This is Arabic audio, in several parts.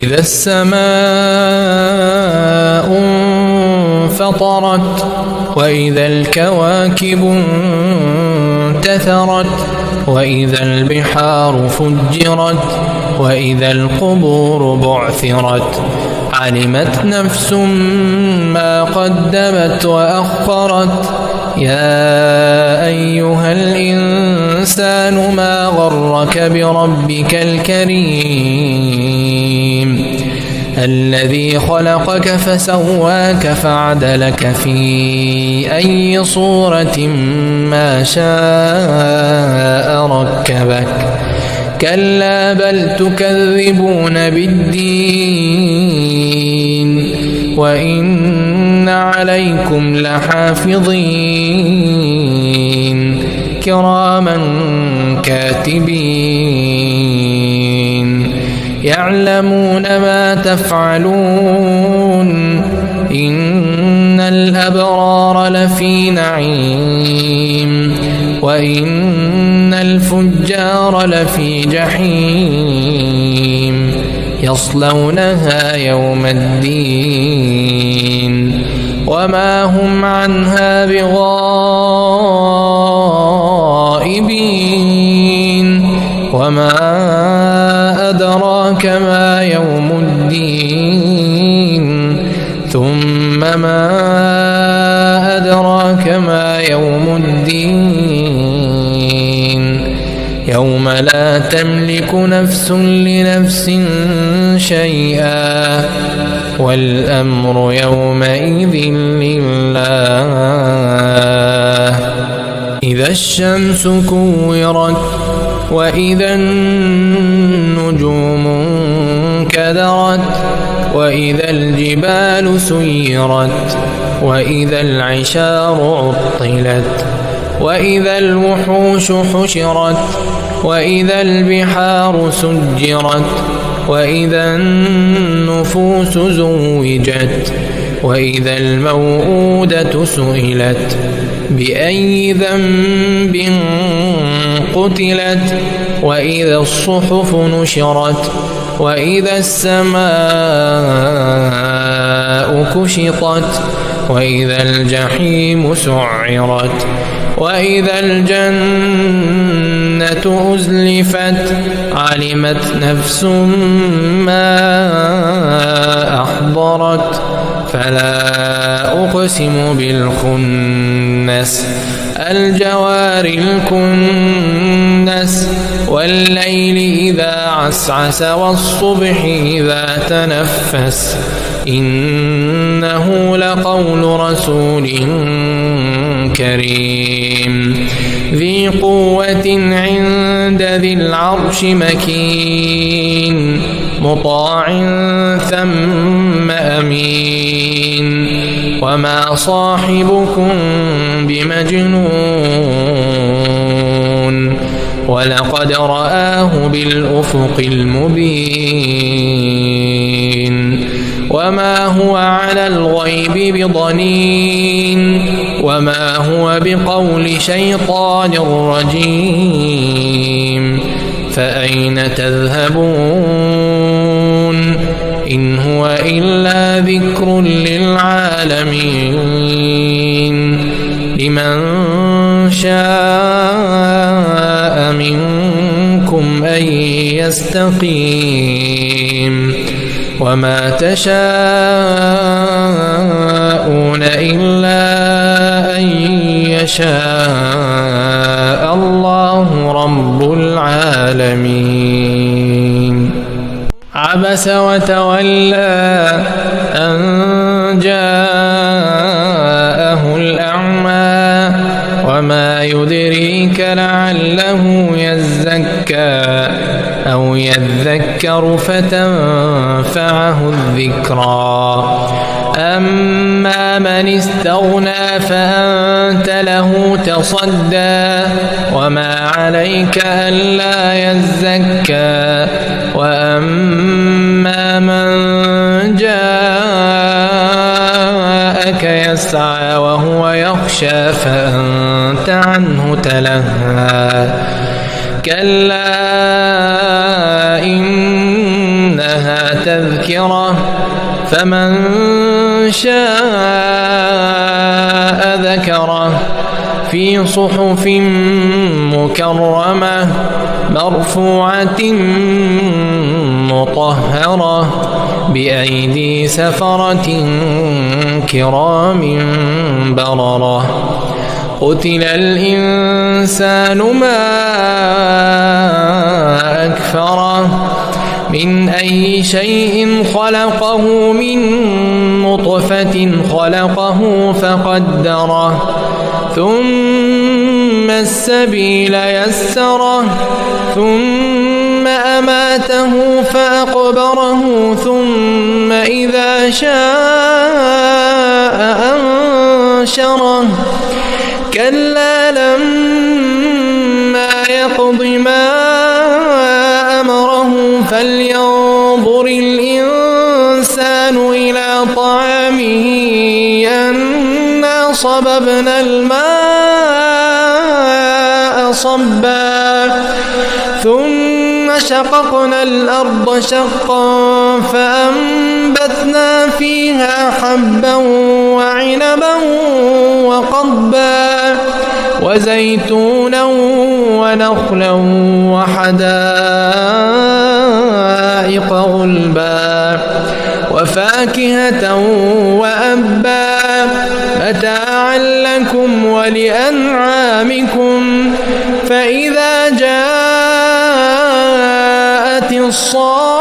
إذا السماء انفطرت وإذا الكواكب انتثرت وإذا البحار فجرت وإذا القبور بعثرت علمت نفس ما قدمت وأخرت يا أيها الإنسان ما غرك بربك الكريم الذي خلقك فسواك فعدلك في أي صورة ما شاء ركبك كلا بل تكذبون بالدين وإن عليكم لحافظين كراما كاتبين يعلمون ما تفعلون إن الأبرار لفي نعيم وإن الفجار لفي جحيم يصلونها يوم الدين وما هم عنها بغائبين وما أدراك ما يوم الدين ثم ما أدراك ما يوم الدين يوم لا تملك نفس لنفس شيئا والأمر يومئذ لله إذا الشمس كورت وإذا النجوم انكدرت وإذا الجبال سيرت وإذا العشار عطلت وإذا الوحوش حشرت وإذا البحار سجرت وإذا النفوس زوجت وإذا الموءودة سئلت بأي ذنب قتلت وإذا الصحف نشرت وإذا السماء كشطت وإذا الجحيم سعرت وإذا الجنة أزلفت علمت نفس ما أحضرت فلا أقسم بالخنس الجوار الكنس والليل إذا عسعس والصبح إذا تنفس إنه لقول رسول كريم ذي قوة عند ذي العرش مكين مطاع ثم أمين وما صاحبكم بمجنون ولقد رآه بالأفق المبين وما هو على الغيب بضنين وما هو بقول شيطان رجيم فأين تذهبون إن هو إلا ذكر للعالمين لمن شاء منكم أن يستقيم وما تشاءون إلا أن يشاء الله رب العالمين عبس وتولى أن جاءه الأعمى وما يدريك لعله يزكى أو يذكر فتنفعه الذكرى أما من استغنى فأنت له تصدى وما عليك ألا يزكى وأما من جاءك يسعى وهو يخشى فأنت عنه تلهى كلا إنها تذكرة تذكرة فمن شاء ذكره في صحف مكرمة مرفوعة مطهرة بأيدي سفرة كرام بررة قتل الإنسان ما أكفره من أي شيء خلقه من نطفة خلقه فقدره ثم السبيل يسره ثم أماته فأقبره ثم إذا شاء أنشره كلا لما يقض ما أمره فلينظر الإنسان إلى طعامه أنا صببنا الماء صبا ثم شققنا الأرض شقا فأنبتنا فيها حبا وعنبا وقضبا وزيتونا ونخلا وحدائق غلبا وفاكهة وأبا متاعا لكم ولأنعامكم فإذا جاءت الصاخة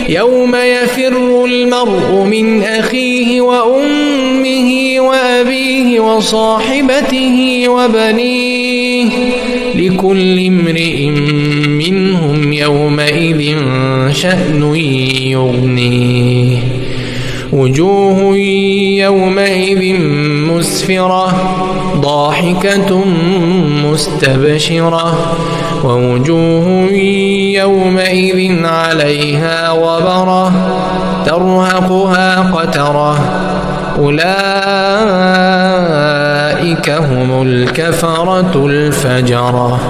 يوم يفر المرء من أخيه وأمه وأبيه وصاحبته وبنيه لكل امرئ منهم يومئذ شأن يغنيه وجوه يومئذ مسفرة ضاحكة مستبشرة ووجوه يومئذ عليها غبرة ترهقها قترة أولئك هم الكفرة الفجرة.